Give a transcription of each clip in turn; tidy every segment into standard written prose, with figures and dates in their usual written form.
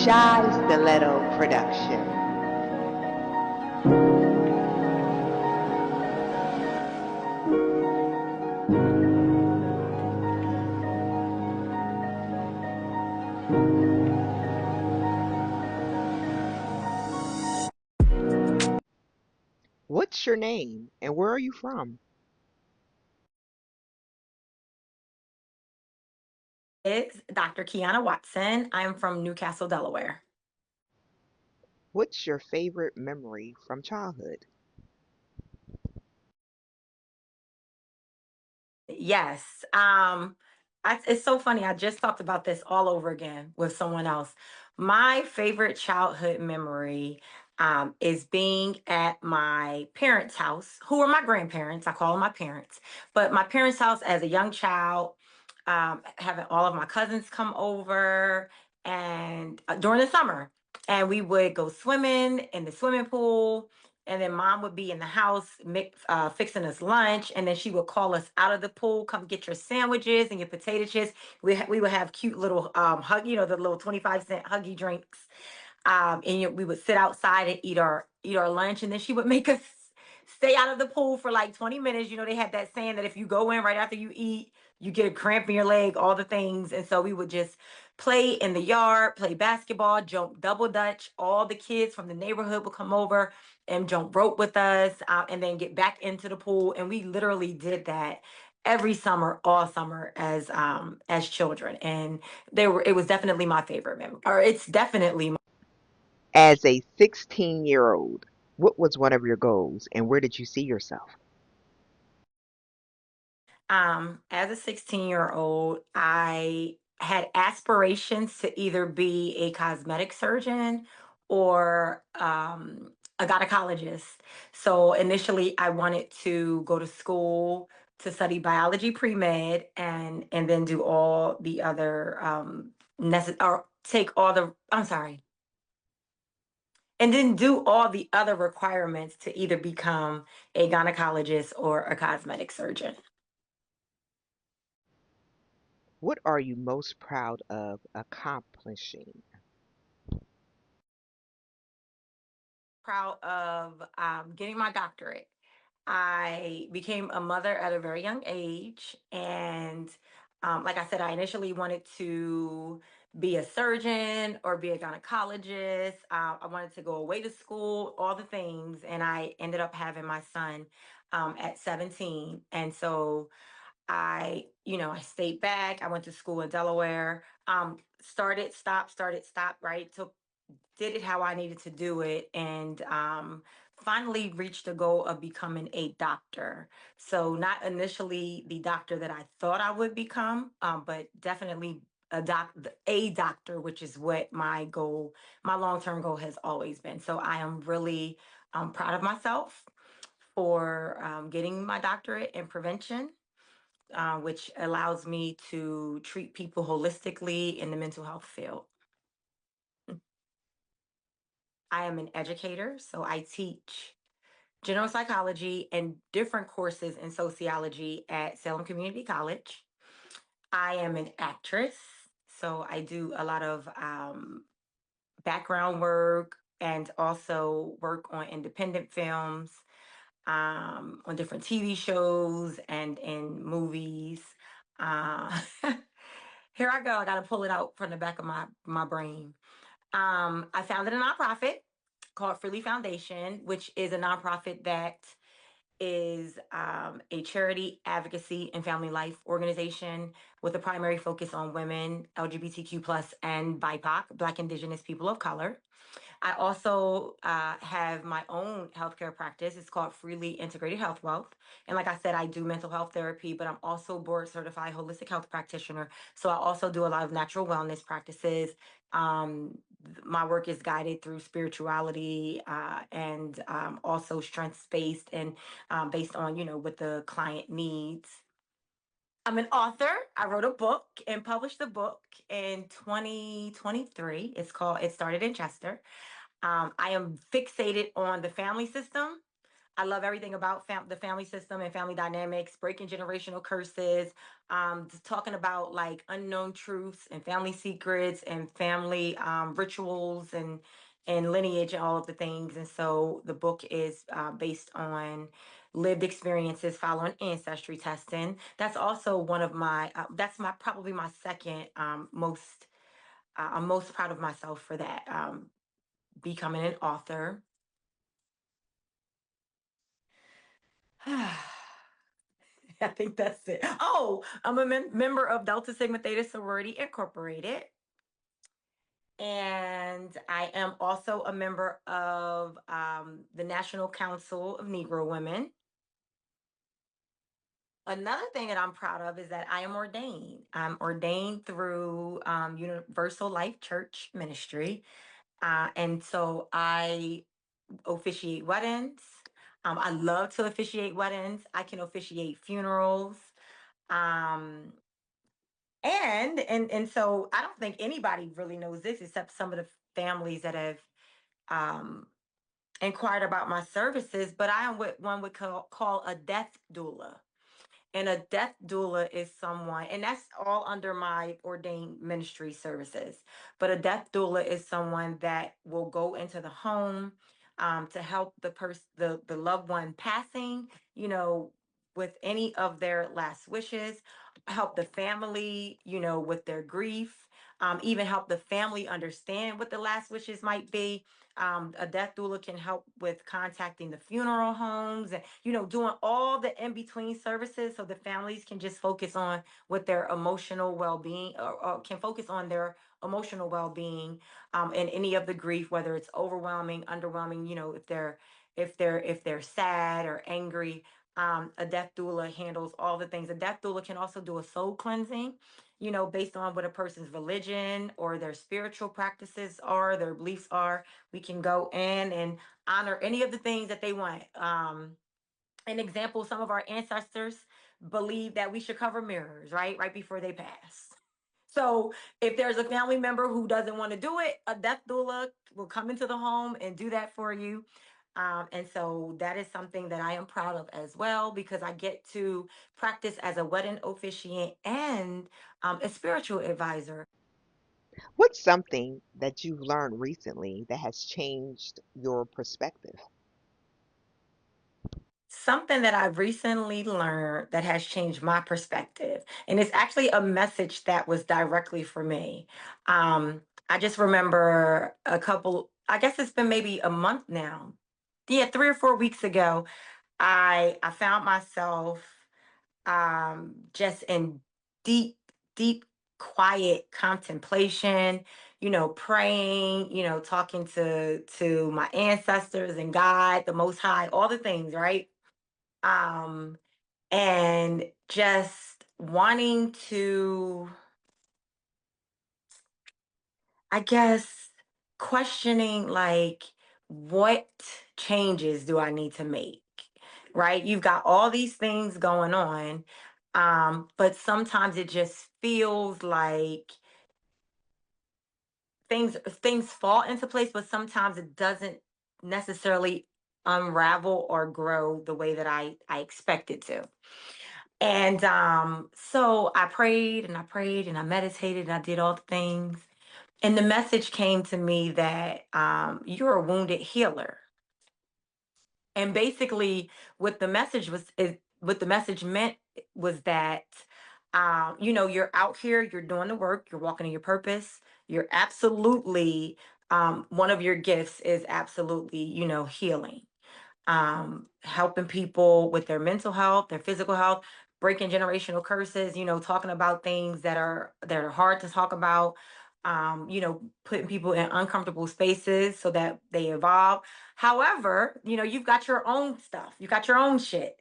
Shy Stiletto production. What's your name and where are you from? Is Dr. Keonna Watson. I'm from Newcastle, Delaware. What's your favorite memory from childhood? Yes. It's so funny. I just talked about this all over again with someone else. My favorite childhood memory is being at my parents' house, who are my grandparents. I call them my parents, but my parents' house as a young child, having all of my cousins come over and during the summer, and we would go swimming in the swimming pool. And then mom would be in the house fixing us lunch, and then she would call us out of the pool, come get your sandwiches and your potato chips. We would have cute little hug, the little 25-cent huggy drinks, and we would sit outside and eat our lunch, and then she would make us stay out of the pool for like 20 minutes. They had that saying that if you go in right after you eat, you get a cramp in your leg, all the things. And so we would just play in the yard, play basketball, jump double dutch. All the kids from the neighborhood would come over and jump rope with us, and then get back into the pool. And we literally did that every summer, all summer, as children. And it was definitely my favorite memory, or it's definitely As a 16-year-old, what was one of your goals and where did you see yourself? as a 16-year-old, I had aspirations to either be a cosmetic surgeon or a gynecologist. So initially, I wanted to go to school to study biology pre-med, and then do all the other or take all the I'm sorry, and then do all the other requirements to either become a gynecologist or a cosmetic surgeon. What are you most proud of accomplishing? Proud of getting my doctorate. I became a mother at a very young age. And like I said, I initially wanted to be a surgeon or be a gynecologist. I wanted to go away to school, all the things. And I ended up having my son at 17. And so I stayed back. I went to school in Delaware. Started, stop, right? Did it how I needed to do it, and finally reached the goal of becoming a doctor. So, not initially the doctor that I thought I would become, but definitely a doctor, which is what my long term goal has always been. So, I am really proud of myself for getting my doctorate in prevention. Which allows me to treat people holistically in the mental health field. I am an educator, so I teach general psychology and different courses in sociology at Salem Community College. I am an actress, so I do a lot of background work and also work on independent films, on different TV shows and in movies. Uh, Here I go. I got to pull it out from the back of my brain. I founded a nonprofit called Freely Foundation, which is a nonprofit that is a charity advocacy and family life organization with a primary focus on women, LGBTQ plus, and BIPOC, Black Indigenous People of Color. I also have my own healthcare practice. It's called Freely Integrated Health Wealth. And like I said, I do mental health therapy, but I'm also board certified holistic health practitioner. So I also do a lot of natural wellness practices. My work is guided through spirituality, and also strengths based, and based on, what the client needs. I'm an author. I wrote a book and published a book in 2023. It started in Chester. I am fixated on the family system. I love everything about the family system and family dynamics, breaking generational curses, just talking about like unknown truths and family secrets and family rituals and lineage and all of the things. And so the book is based on lived experiences following ancestry testing. That's also one of my that's my probably my second most I'm most proud of myself for that, becoming an author. I think that's it. Oh, I'm a member of Delta Sigma Theta Sorority Incorporated. And I am also a member of the National Council of Negro Women. Another thing that I'm proud of is that I am ordained. I'm ordained through Universal Life Church Ministry. And so I officiate weddings. I love to officiate weddings. I can officiate funerals. Um, and so I don't think anybody really knows this except some of the families that have um, inquired about my services. But I am what one would call a death doula. And a death doula is someone, and that's all under my ordained ministry services. But a death doula is someone that will go into the home to help the loved one passing, with any of their last wishes, help the family, with their grief, even help the family understand what the last wishes might be. A death doula can help with contacting the funeral homes and, doing all the in between services so the families can just focus on what their emotional well being, or can focus on their emotional well being, and any of the grief, whether it's overwhelming, underwhelming, if they're sad or angry. A death doula handles all the things. A death doula can also do a soul cleansing, based on what a person's religion or their spiritual practices are, their beliefs are. We can go in and honor any of the things that they want. An example, some of our ancestors believe that we should cover mirrors, right before they pass. So if there's a family member who doesn't want to do it, a death doula will come into the home and do that for you. And so that is something that I am proud of as well, because I get to practice as a wedding officiant and a spiritual advisor. What's something that you've learned recently that has changed your perspective? Something that I've recently learned that has changed my perspective, and it's actually a message that was directly for me. I just remember I guess it's been maybe a month now. Yeah, 3 or 4 weeks ago, I found myself just in deep, deep, quiet contemplation, praying, talking to my ancestors and God, the Most High, all the things, right? um and just wanting to, I guess, questioning like, what changes do I need to make? Right, you've got all these things going on, but sometimes it just feels like things fall into place, but sometimes it doesn't necessarily unravel or grow the way that I expect it to. And so I prayed and I prayed and I meditated and I did all the things. And the message came to me that you're a wounded healer. And basically, what the message meant was that, you're out here, you're doing the work, you're walking in your purpose. You're absolutely, one of your gifts is absolutely, healing, helping people with their mental health, their physical health, breaking generational curses, talking about things that are hard to talk about, putting people in uncomfortable spaces so that they evolve. However, you've got your own stuff, you got your own shit.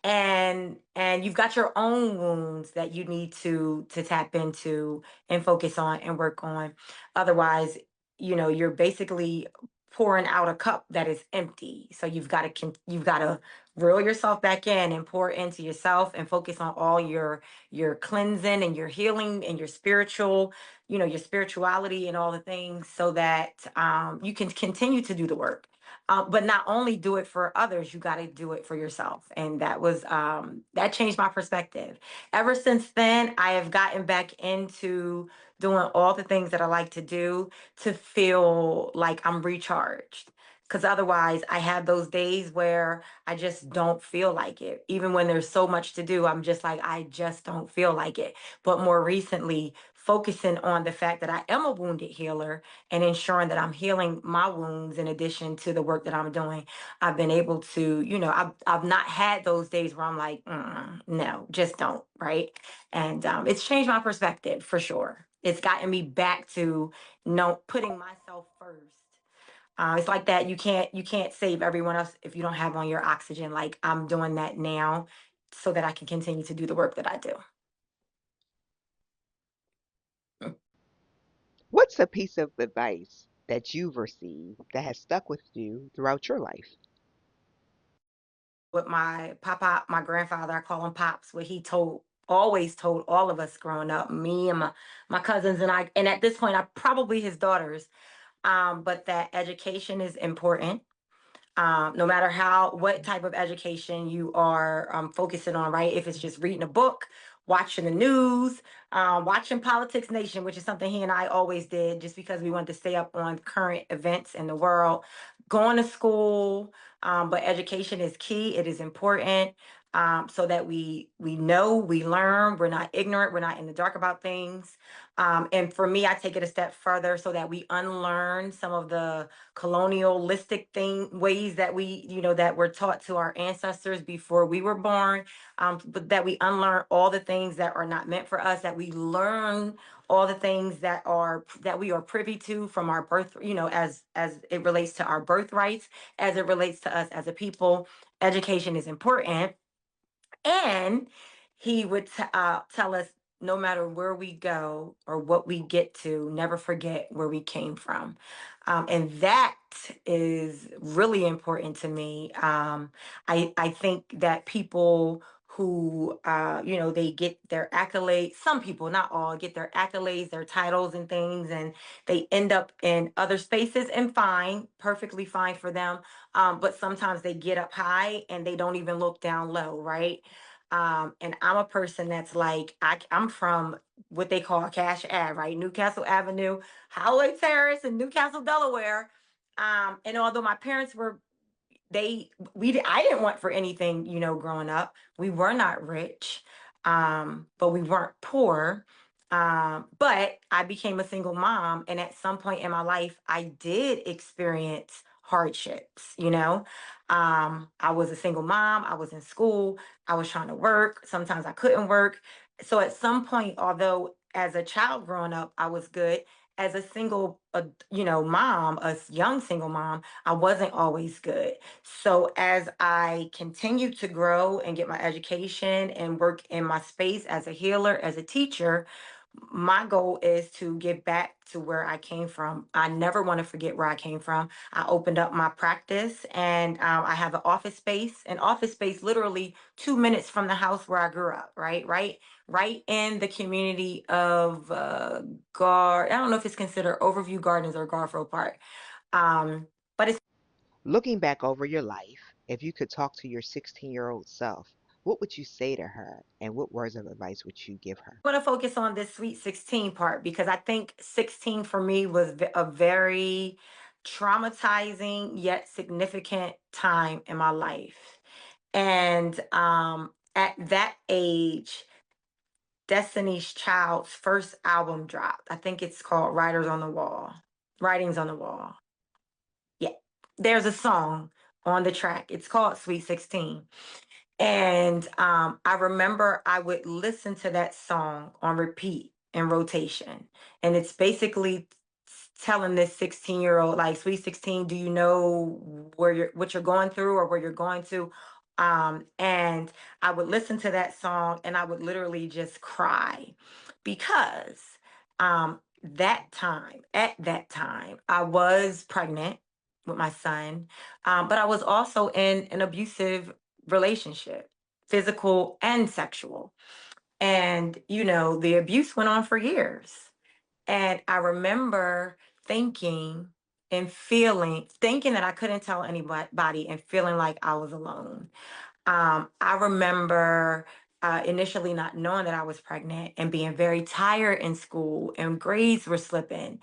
And you've got your own wounds that you need to tap into and focus on and work on. Otherwise, you're basically pouring out a cup that is empty. So you've got to reel yourself back in and pour into yourself and focus on all your cleansing and your healing and your spirituality and all the things, so that you can continue to do the work. But not only do it for others, you got to do it for yourself. And that changed my perspective. Ever since then, I have gotten back into doing all the things that I like to do to feel like I'm recharged. Because otherwise, I have those days where I just don't feel like it. Even when there's so much to do, I'm just like, I just don't feel like it. But more recently, focusing on the fact that I am a wounded healer and ensuring that I'm healing my wounds in addition to the work that I'm doing, I've been able to, I've not had those days where I'm like, no, just don't, right? And it's changed my perspective for sure. It's gotten me back to putting myself first. It's like that. You can't save everyone else if you don't have on your oxygen. Like I'm doing that now, so that I can continue to do the work that I do. What's a piece of advice that you've received that has stuck with you throughout your life? With my papa, my grandfather, I call him Pops, what he always told all of us growing up, me and my cousins and I, and at this point, I probably his daughters, but that education is important, no matter what type of education you are focusing on, right? If it's just reading a book, watching the news, watching Politics Nation, which is something he and I always did just because we wanted to stay up on current events in the world, going to school. But education is key. It is important. So that we know, we learn, we're not ignorant, we're not in the dark about things. And for me, I take it a step further so that we unlearn some of the colonialistic ways that that were taught to our ancestors before we were born, but that we unlearn all the things that are not meant for us, that we learn all the things that we are privy to from our birth, as it relates to our birthrights, as it relates to us as a people. Education is important. And he would tell us, no matter where we go or what we get to, never forget where we came from. And that is really important to me. I think that people who, they get their accolades, some people, not all, get their accolades, their titles and things, and they end up in other spaces, and fine, perfectly fine for them. But sometimes they get up high and they don't even look down low, right? And I'm a person that's like, I'm from what they call Cash Ave, right? Newcastle Avenue, Holloway Terrace, in Newcastle, Delaware. And although my parents were they we I didn't want for anything, growing up. We were not rich, but we weren't poor. But I became a single mom, and at some point in my life I did experience hardships. I was a single mom, I was in school, I was trying to work, sometimes I couldn't work. So at some point, although as a child growing up I was good, as a single mom, a young single mom, I wasn't always good. So as I continue to grow and get my education and work in my space as a healer, as a teacher, my goal is to get back to where I came from. I never want to forget where I came from. I opened up my practice, and I have an office space literally 2 minutes from the house where I grew up, right in the community of I don't know if it's considered Overview Gardens or Garfield Park. But it's Looking back over your life, if you could talk to your 16-year-old self, what would you say to her and what words of advice would you give her? going to focus on this Sweet 16 part because I think 16 for me was a very traumatizing yet significant time in my life. And at that age, Destiny's Child's first album dropped. I think it's called Writings on the Wall. Yeah. There's a song on the track. It's called Sweet 16. And I remember I would listen to that song on repeat in rotation. And it's basically telling this 16-year-old, like, Sweet 16, do you know what you're going through or where you're going to? And I would listen to that song and I would literally just cry because at that time, I was pregnant with my son, but I was also in an abusive relationship, physical and sexual. And, the abuse went on for years. And I remember thinking, and thinking that I couldn't tell anybody and feeling like I was alone. I remember initially not knowing that I was pregnant and being very tired in school, and grades were slipping.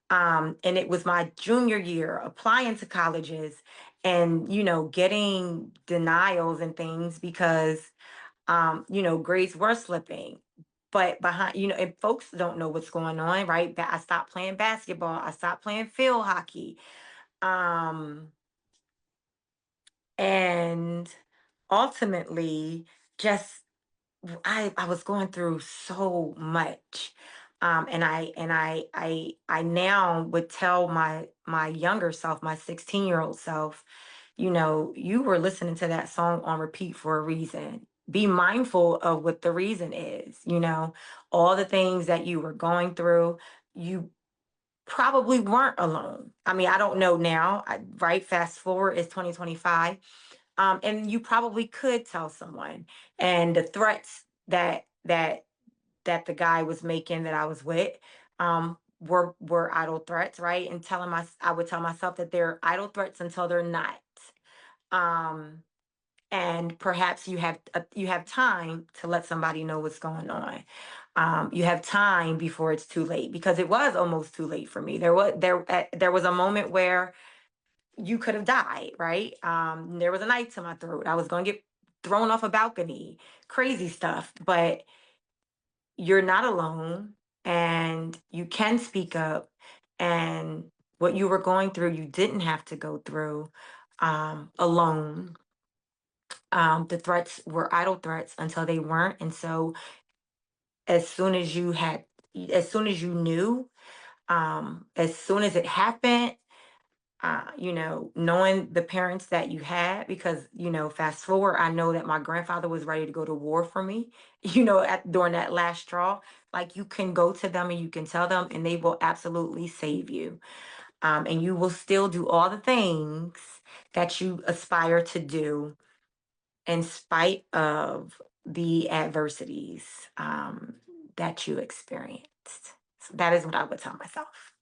And it was my junior year applying to colleges and, getting denials and things because, grades were slipping. But behind, and folks don't know what's going on, right? That I stopped playing basketball, I stopped playing field hockey. Um, and ultimately, just I was going through so much. And I now would tell my younger self, my 16-year-old self, you were listening to that song on repeat for a reason. Be mindful of what the reason is, all the things that you were going through. You probably weren't alone. I mean, I don't know now, right? Fast forward is 2025. And you probably could tell someone. And the threats that the guy was making that I was with, were idle threats, right? And I would tell myself that they're idle threats until they're not. Um, and perhaps you have time to let somebody know what's going on. You have time before it's too late, because it was almost too late for me. There was a moment where you could have died, right? There was a knife to my throat. I was going to get thrown off a balcony, crazy stuff. But you're not alone, and you can speak up. And what you were going through, you didn't have to go through alone. The threats were idle threats until they weren't. And so as soon as you had, as soon as you knew, as soon as it happened, knowing the parents that you had, because, fast forward, I know that my grandfather was ready to go to war for me, during that last straw. Like, you can go to them and you can tell them, and they will absolutely save you. And you will still do all the things that you aspire to do in spite of the adversities that you experienced. So that is what I would tell myself.